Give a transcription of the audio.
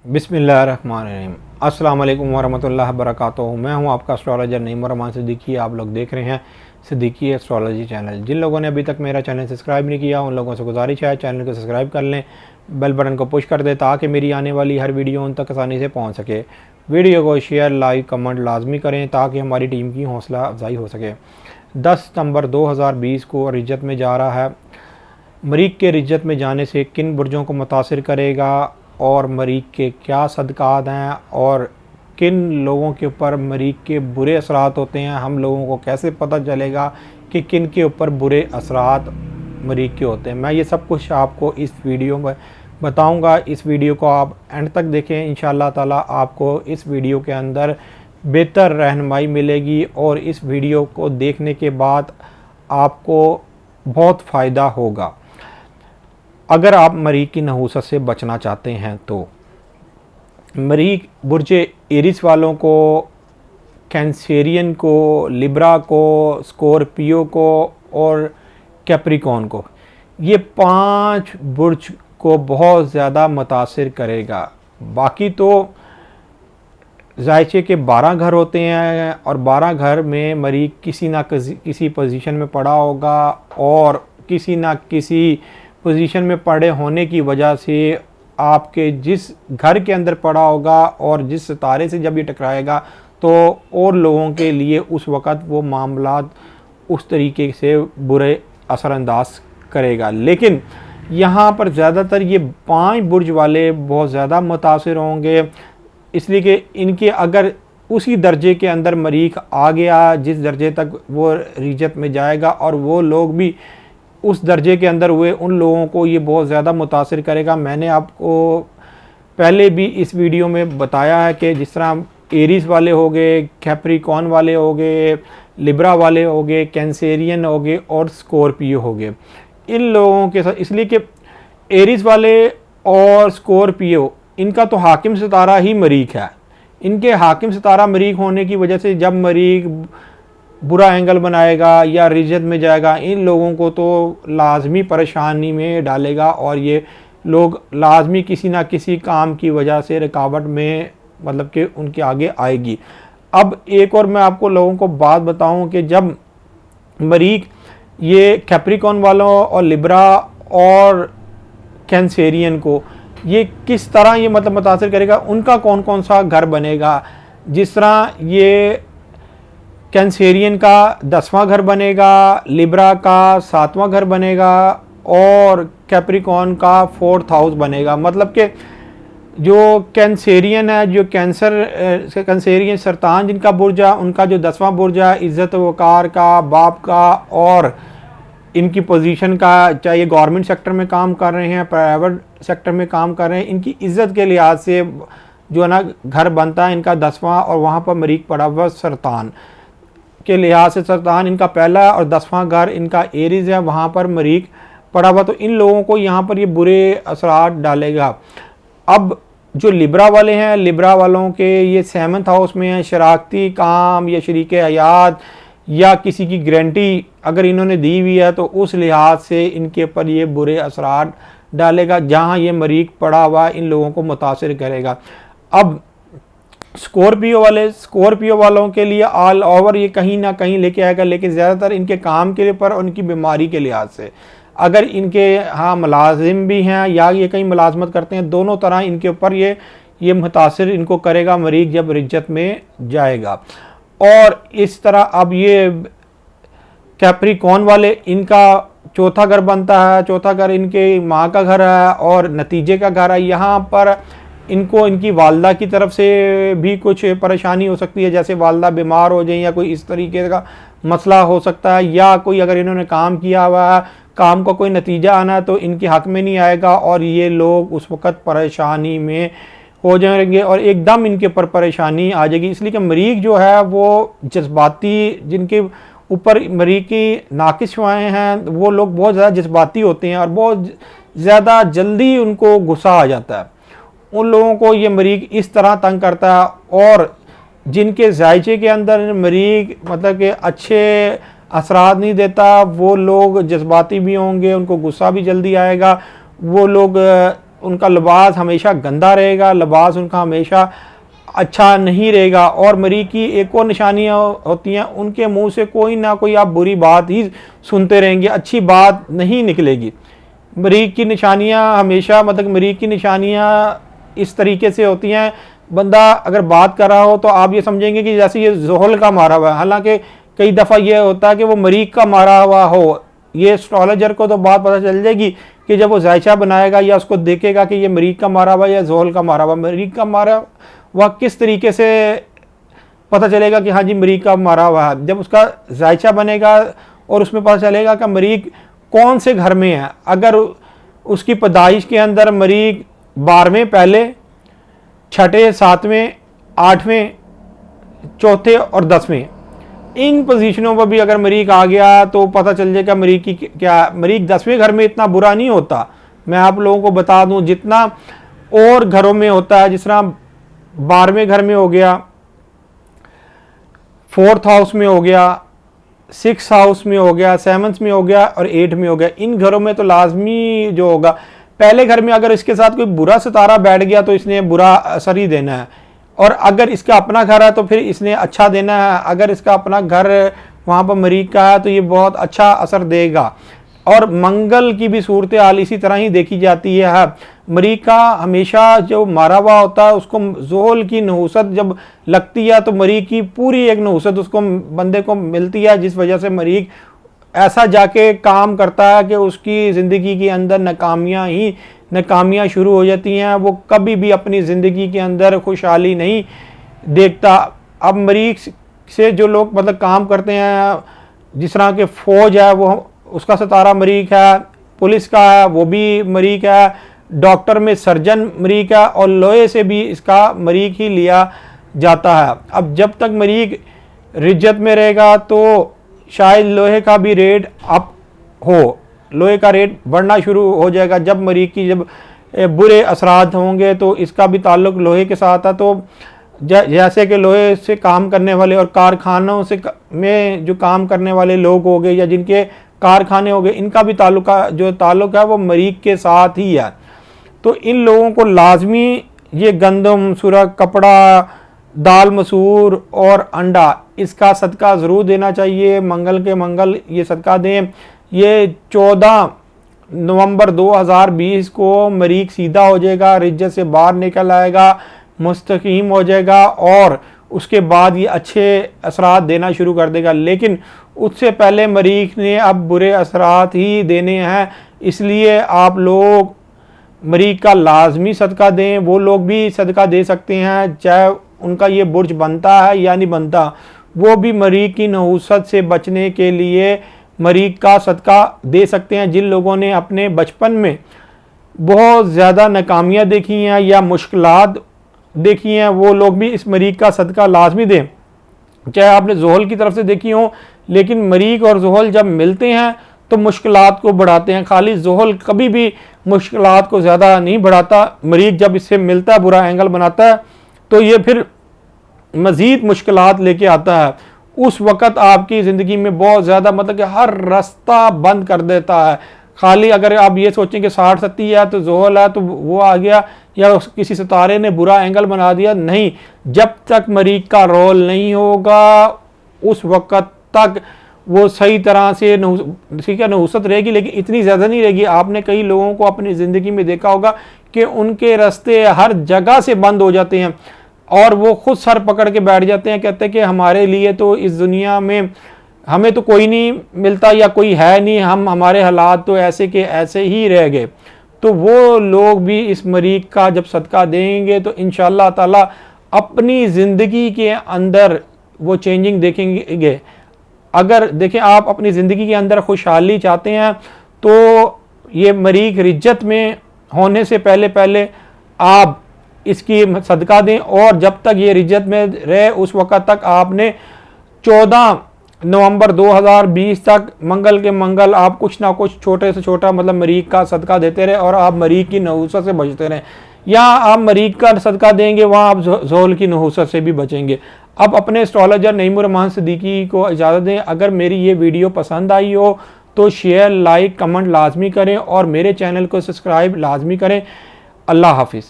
बिस्मिल्लाहिर्रहमानिर्रहीम। अस्सलाम वालेकुम वरहमतुल्लाहि वबरकातुहू। मैं हूं आपका एस्ट्रोलॉजर नईम सिद्दीकी। आप लोग देख रहे हैं सिद्दीकी एस्ट्रोलॉजी चैनल। जिन लोगों ने अभी तक मेरा चैनल सब्सक्राइब नहीं किया उन लोगों से गुजारिश है चैनल को सब्सक्राइब कर लें, बेल बटन को पुश कर दें ताकि मेरी आने वाली हर वीडियो उन तक आसानी से पहुँच सके। वीडियो को शेयर, लाइक, कमेंट लाजमी करें ताकि हमारी टीम की हौसला अफजाई हो सके। 10 सितंबर 2020 को रजत में जा रहा है। मरीख के रजत में जाने से किन बुर्जों को मुतासिर करेगा और मरीख के क्या सदक़ात हैं और किन लोगों के ऊपर मरीख के बुरे असरात होते हैं, हम लोगों को कैसे पता चलेगा कि किन के ऊपर बुरे असरात मरीख के होते हैं। मैं ये सब कुछ आपको इस वीडियो में बताऊंगा। इस वीडियो को आप एंड तक देखें, इंशाअल्लाह ताला आपको इस वीडियो के अंदर बेहतर रहनुमाई मिलेगी और इस वीडियो को देखने के बाद आपको बहुत फ़ायदा होगा। अगर आप मरीख की नहूसत से बचना चाहते हैं तो मरीख बुर्ज एरिस वालों को, कैंसेरियन को, लिब्रा को, स्कॉर्पियो को और कैप्रिकॉर्न को, ये 5 बुर्ज को बहुत ज़्यादा मुतासिर करेगा। बाकी तो जायचे के 12 घर होते हैं और 12 घर में मरीख किसी ना किसी पोजीशन में पड़ा होगा और किसी ना किसी पोजीशन में पड़े होने की वजह से आपके जिस घर के अंदर पड़ा होगा और जिस सितारे से जब ये टकराएगा तो और लोगों के लिए उस वक़्त वो मामलात उस तरीके से बुरे असरअंदाज करेगा। लेकिन यहाँ पर ज़्यादातर ये 5 बुर्ज वाले बहुत ज़्यादा मुतासिर होंगे, इसलिए कि इनके अगर उसी दर्जे के अंदर मरीख आ गया जिस दर्जे तक वो रजत में जाएगा और वो लोग भी उस दर्जे के अंदर हुए, उन लोगों को ये बहुत ज़्यादा मुतासिर करेगा। मैंने आपको पहले भी इस वीडियो में बताया है कि जिस तरह एरिस वाले हो गए, कैप्रिकॉर्न वाले हो गए, लिब्रा वाले हो गए, कैंसेरियन हो गए और स्कॉर्पियो हो गए, इन लोगों के साथ, इसलिए कि एरिस वाले और स्कॉर्पियो इनका तो हाकिम सितारा ही मरीख है। इनके हाकिम सितारा मरीख होने की वजह से जब मरीख बुरा एंगल बनाएगा या रजत में जाएगा, इन लोगों को तो लाजमी परेशानी में डालेगा और ये लोग लाजमी किसी ना किसी काम की वजह से रुकावट में, मतलब कि उनके आगे आएगी। अब एक और मैं आपको लोगों को बात बताऊं कि जब मरीख ये कैप्रिकॉर्न वालों और लिब्रा और कैंसेरियन को ये किस तरह ये मतलब मुतासिर करेगा, उनका कौन कौन सा घर बनेगा। जिस तरह ये कैंसेरियन का 10वां घर बनेगा, लिब्रा का 7वां घर बनेगा और कैप्रिकॉर्न का 4th हाउस बनेगा। मतलब कि जो कैंसेरियन है, जो कैंसेरियन सरतान जिनका बुर्ज है, उनका जो 10वां बुर्ज है, इज़्ज़त वक़ार का, बाप का और इनकी पोजीशन का, चाहे ये गवर्नमेंट सेक्टर में काम कर रहे हैं, प्राइवेट सेक्टर में काम कर रहे हैं, इनकी इज़्ज़त के लिहाज से जो है ना घर बनता है इनका 10वां, और वहाँ पर मरीख पड़ा हुआ सरतान के लिहाज से सरतान इनका पहला और 10वां घर इनका एरीज है, वहाँ पर मरीख पड़ा हुआ, तो इन लोगों को यहाँ पर ये बुरे असरात डालेगा। अब जो लिब्रा वाले हैं, लिब्रा वालों के ये 7th हाउस में है, शराकती काम या शरीक हयात या किसी की गारंटी अगर इन्होंने दी हुई है तो उस लिहाज से इनके ऊपर ये बुरे असरात डालेगा। जहाँ ये मरीख पड़ा हुआ इन लोगों को मुतासिर करेगा। अब स्कॉर्पियो वालों के लिए ऑल ओवर ये कहीं ना कहीं लेके आएगा, लेकिन ज़्यादातर इनके काम के ऊपर और उनकी बीमारी के लिहाज से, अगर इनके हाँ मुलाजिम भी हैं या ये कहीं मुलाजमत करते हैं, दोनों तरह इनके ऊपर ये मुतासिर इनको करेगा मरीख जब रजत में जाएगा। और इस तरह अब ये कैप्रिकॉर्न वाले, इनका 4था घर बनता है, 4था घर इनके माँ का घर है और नतीजे का घर है। यहाँ पर इनको इनकी वालदा की तरफ से भी कुछ परेशानी हो सकती है, जैसे वालदा बीमार हो जाए या कोई इस तरीके का मसला हो सकता है, या कोई अगर इन्होंने काम किया हुआ है, काम का कोई नतीजा आना है तो इनके हक में नहीं आएगा और ये लोग उस वक़्त परेशानी में हो जाएंगे और एकदम इनके ऊपर परेशानी आ जाएगी। इसलिए कि मरीख जो है वो जज्बाती, जिनके ऊपर मरीख की नाकिस शुआएँ हैं, वो लोग बहुत ज़्यादा जज्बाती होते हैं और बहुत ज़्यादा जल्दी उनको गुस्सा आ जाता है। उन लोगों को ये मरीख इस तरह तंग करता है। और जिनके जायचे के अंदर मरीख मतलब कि अच्छे असरात नहीं देता, वो लोग जज्बाती भी होंगे, उनको गुस्सा भी जल्दी आएगा, वो लोग उनका लिबास हमेशा गंदा रहेगा, लिबास उनका हमेशा अच्छा नहीं रहेगा। और मरीख की एक और निशानियाँ होती हैं, उनके मुंह से कोई ना कोई आप बुरी बात ही सुनते रहेंगे, अच्छी बात नहीं निकलेगी। मरीख की निशानियाँ हमेशा मतलब मरीख की निशानियाँ इस तरीके से होती हैं, बंदा अगर बात कर रहा हो तो आप ये समझेंगे कि जैसे ये ज़ोहल का मारा हुआ है, हालांकि कई दफ़ा ये होता है कि वो मरीख का मारा हुआ हो। ये एस्ट्रोलॉजर को तो बात पता चल जाएगी कि जब वो जायचा बनाएगा या उसको देखेगा कि ये मरीख का मारा हुआ या ज़ोहल का मारा हुआ। मरीख का मारा हुआ किस तरीके से पता चलेगा कि हाँ जी मरीख का मारा हुआ है? जब उसका जायचा बनेगा और उसमें पता चलेगा कि मरीख कौन से घर में है। अगर उसकी पैदाइश के अंदर मरीख 12वें, पहले, 6ठे, 7वें, 8वें, 4थे और 10वें, इन पोजीशनों पर भी अगर मरीख आ गया तो पता चल जाएगा मरीख की क्या। मरीख 10वें घर में इतना बुरा नहीं होता, मैं आप लोगों को बता दूं, जितना और घरों में होता है। जिस तरह 12वें घर में हो गया, 4th हाउस में हो गया, 6th हाउस में हो गया, 7th में हो गया और 8 में हो गया। इन घरों में तो लाजमी जो होगा, पहले घर में अगर इसके साथ कोई बुरा सितारा बैठ गया तो इसने बुरा असर ही देना है, और अगर इसका अपना घर है तो फिर इसने अच्छा देना है। अगर इसका अपना घर वहाँ पर मरीख का है तो ये बहुत अच्छा असर देगा। और मंगल की भी सूरत हाल इसी तरह ही देखी जाती है। मरीख का हमेशा जो मारा हुआ होता है उसको ज़ोहल की नहुसत जब लगती है तो मरीख की पूरी एक नहुसत उसको बंदे को मिलती है, जिस वजह से मरीख ऐसा जाके काम करता है कि उसकी ज़िंदगी के अंदर नाकामियाँ शुरू हो जाती हैं। वो कभी भी अपनी ज़िंदगी के अंदर खुशहाली नहीं देखता। अब मरीख से जो लोग मतलब काम करते हैं, जिस तरह के फ़ौज है वो उसका सितारा मरीख है, पुलिस का है वो भी मरीख है, डॉक्टर में सर्जन मरीख है, और लोहे से भी इसका मरीख ही लिया जाता है। अब जब तक मरीख रिज्जत में रहेगा तो शायद लोहे का भी रेट अप हो, लोहे का रेट बढ़ना शुरू हो जाएगा। जब मरीख की जब बुरे असरात होंगे तो इसका भी ताल्लुक लोहे के साथ है। तो जैसे कि लोहे से काम करने वाले और कारखानों से में जो काम करने वाले लोग हो गए या जिनके कारखाने हो गए, इनका भी ताल्लुक है वो मरीख के साथ ही है। तो इन लोगों को लाजमी ये गंदम, सुरख, कपड़ा, दाल, मसूर और अंडा, इसका सदका ज़रूर देना चाहिए। मंगल के मंगल ये सदका दें। ये 14 नवंबर 2020 को मरीख सीधा हो जाएगा, रिज्जत से बाहर निकल आएगा, मुस्तकीम हो जाएगा और उसके बाद ये अच्छे असरात देना शुरू कर देगा। लेकिन उससे पहले मरीख ने अब बुरे असरात ही देने हैं, इसलिए आप लोग मरीख का लाजमी सदका दें। वो लोग भी सदका दे सकते हैं चाहे उनका ये बुर्ज बनता है या नहीं बनता, वो भी मरीख की नहुसत से बचने के लिए मरीख का सदका दे सकते हैं। जिन लोगों ने अपने बचपन में बहुत ज़्यादा नाकामियाँ देखी हैं या मुश्किलात देखी हैं, वो लोग भी इस मरीख का सदका लाजमी दें। चाहे आपने ज़ोहल की तरफ से देखी हो, लेकिन मरीख और ज़ोहल जब मिलते हैं तो मुश्किलात को बढ़ाते हैं। खाली ज़ोहल कभी भी मुश्किलात को ज़्यादा नहीं बढ़ाता, मरीख जब इससे मिलता है, बुरा एंगल बनाता है, तो ये फिर मज़ीद मुश्किलात लेके आता है। उस वक़्त आपकी ज़िंदगी में बहुत ज़्यादा मतलब कि हर रास्ता बंद कर देता है। खाली अगर आप ये सोचें कि 60-70 है तो ज़ोहल है तो वो आ गया या किसी सितारे ने बुरा एंगल बना दिया, नहीं। जब तक मरीख का रोल नहीं होगा उस वक़्त तक वो सही तरह से ठीक है नहुसत रहेगी, लेकिन इतनी ज़्यादा नहीं रहेगी। आपने कई लोगों को अपनी ज़िंदगी में देखा होगा कि उनके रास्ते हर जगह से बंद हो जाते हैं और वो खुद सर पकड़ के बैठ जाते हैं, कहते हैं कि हमारे लिए तो इस दुनिया में हमें तो कोई नहीं मिलता या कोई है नहीं, हमारे हालात तो ऐसे के ऐसे ही रह गए। तो वो लोग भी इस मरीख का जब सदका देंगे तो इंशाअल्लाह ताला अपनी ज़िंदगी के अंदर वो चेंजिंग देखेंगे। अगर देखें आप अपनी ज़िंदगी के अंदर खुशहाली चाहते हैं तो ये मरीख रिज्जत में होने से पहले आप इसकी सदका दें, और जब तक ये रिज्जत में रहे उस वक़्त तक आपने 14 नवंबर 2020 तक मंगल के मंगल आप कुछ ना कुछ छोटे से छोटा मतलब मरीख का सदका देते रहे और आप मरीख की नहुसत से बचते रहें। या आप मरीख का सदका देंगे वहाँ आप ज़ोहल की नहुसत से भी बचेंगे। अब अपने एस्ट्रोलॉजर नईमुर सिद्दीकी को इजाज़त दें। अगर मेरी ये वीडियो पसंद आई हो तो शेयर, लाइक, कमेंट लाजमी करें और मेरे चैनल को सब्सक्राइब लाजमी करें। अल्लाह हाफिज़।